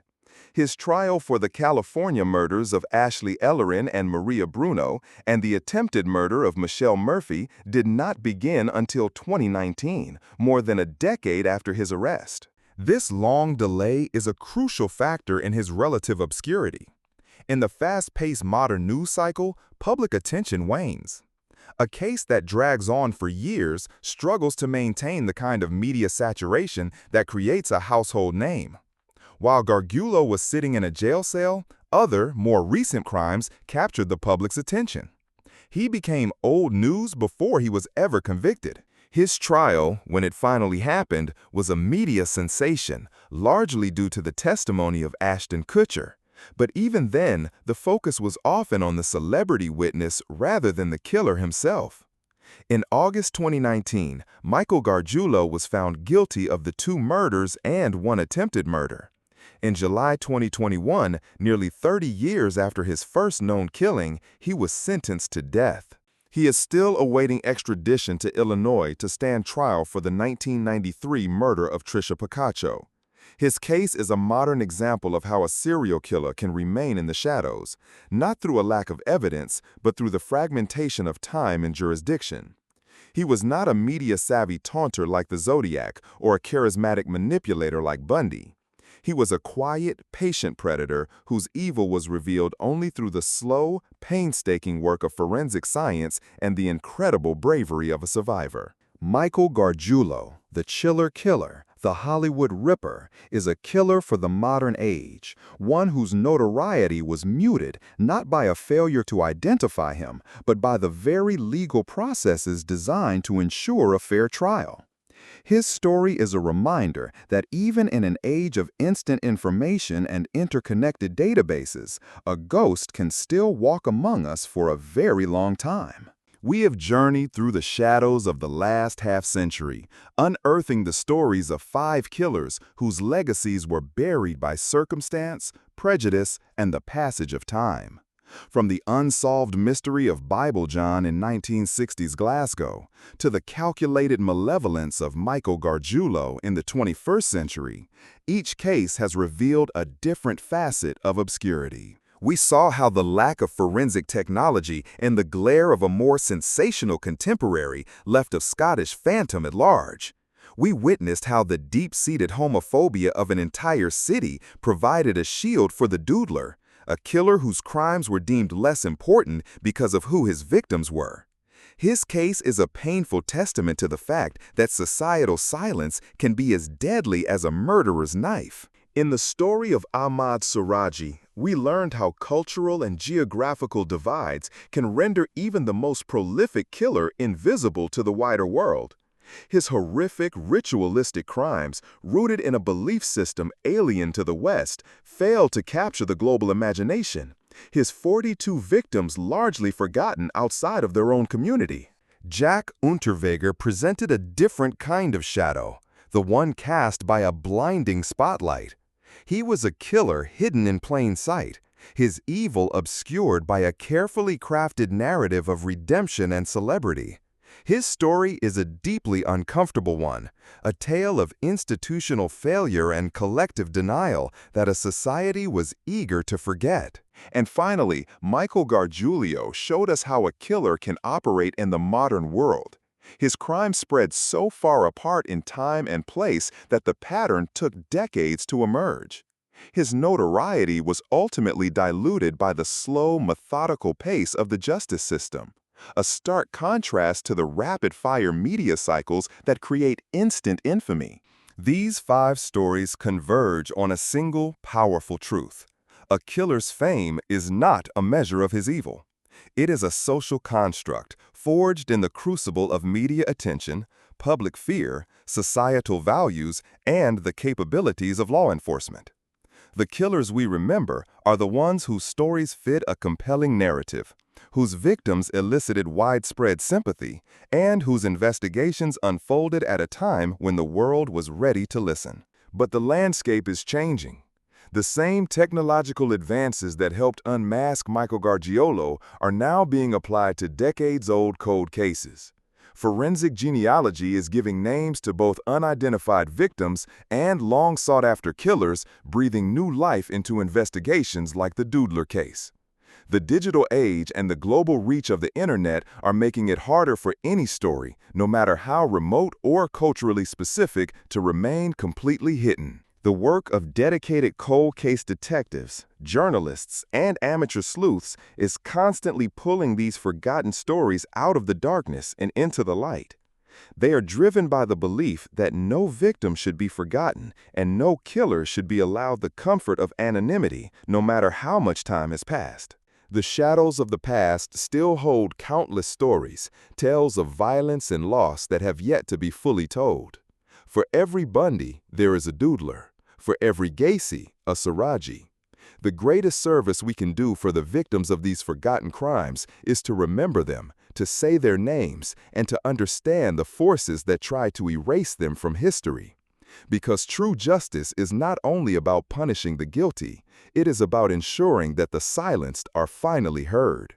His trial for the California murders of Ashley Ellerin and Maria Bruno and the attempted murder of Michelle Murphy did not begin until 2019, more than a decade after his arrest. This long delay is a crucial factor in his relative obscurity. In the fast-paced modern news cycle, public attention wanes. A case that drags on for years struggles to maintain the kind of media saturation that creates a household name. While Gargiulo was sitting in a jail cell, other, more recent crimes captured the public's attention. He became old news before he was ever convicted. His trial, when it finally happened, was a media sensation, largely due to the testimony of Ashton Kutcher. But even then, the focus was often on the celebrity witness rather than the killer himself. In August 2019, Michael Gargiulo was found guilty of the 2 murders and 1 attempted murder. In July 2021, nearly 30 years after his first known killing, he was sentenced to death. He is still awaiting extradition to Illinois to stand trial for the 1993 murder of Tricia Picacho. His case is a modern example of how a serial killer can remain in the shadows, not through a lack of evidence, but through the fragmentation of time and jurisdiction. He was not a media-savvy taunter like the Zodiac or a charismatic manipulator like Bundy. He was a quiet, patient predator whose evil was revealed only through the slow, painstaking work of forensic science and the incredible bravery of a survivor. Michael Gargiulo, the Chiller Killer, the Hollywood Ripper, is a killer for the modern age, one whose notoriety was muted not by a failure to identify him, but by the very legal processes designed to ensure a fair trial. His story is a reminder that even in an age of instant information and interconnected databases, a ghost can still walk among us for a very long time. We have journeyed through the shadows of the last half-century, unearthing the stories of 5 killers whose legacies were buried by circumstance, prejudice, and the passage of time. From the unsolved mystery of Bible John in 1960s Glasgow to the calculated malevolence of Michael Gargiulo in the 21st century, each case has revealed a different facet of obscurity. We saw how the lack of forensic technology and the glare of a more sensational contemporary left a Scottish phantom at large. We witnessed how the deep-seated homophobia of an entire city provided a shield for the Doodler, a killer whose crimes were deemed less important because of who his victims were. His case is a painful testament to the fact that societal silence can be as deadly as a murderer's knife. In the story of Ahmad Suradji, we learned how cultural and geographical divides can render even the most prolific killer invisible to the wider world. His horrific, ritualistic crimes, rooted in a belief system alien to the West, failed to capture the global imagination. His 42 victims largely forgotten outside of their own community. Jack Unterweger presented a different kind of shadow, the one cast by a blinding spotlight. He was a killer hidden in plain sight, his evil obscured by a carefully crafted narrative of redemption and celebrity. His story is a deeply uncomfortable one, a tale of institutional failure and collective denial that a society was eager to forget. And finally, Michael Gargiulo showed us how a killer can operate in the modern world. His crimes spread so far apart in time and place that the pattern took decades to emerge. His notoriety was ultimately diluted by the slow, methodical pace of the justice system, a stark contrast to the rapid-fire media cycles that create instant infamy. These 5 stories converge on a single, powerful truth. A killer's fame is not a measure of his evil. It is a social construct forged in the crucible of media attention, public fear, societal values, and the capabilities of law enforcement. The killers we remember are the ones whose stories fit a compelling narrative, whose victims elicited widespread sympathy, and whose investigations unfolded at a time when the world was ready to listen. But the landscape is changing. The same technological advances that helped unmask Michael Gargiulo are now being applied to decades-old cold cases. Forensic genealogy is giving names to both unidentified victims and long-sought-after killers, breathing new life into investigations like the Doodler case. The digital age and the global reach of the internet are making it harder for any story, no matter how remote or culturally specific, to remain completely hidden. The work of dedicated cold case detectives, journalists, and amateur sleuths is constantly pulling these forgotten stories out of the darkness and into the light. They are driven by the belief that no victim should be forgotten and no killer should be allowed the comfort of anonymity, no matter how much time has passed. The shadows of the past still hold countless stories, tales of violence and loss that have yet to be fully told. For every Bundy, there is a Doodler. For every Gacy, a Suradji. The greatest service we can do for the victims of these forgotten crimes is to remember them, to say their names, and to understand the forces that try to erase them from history. Because true justice is not only about punishing the guilty, it is about ensuring that the silenced are finally heard.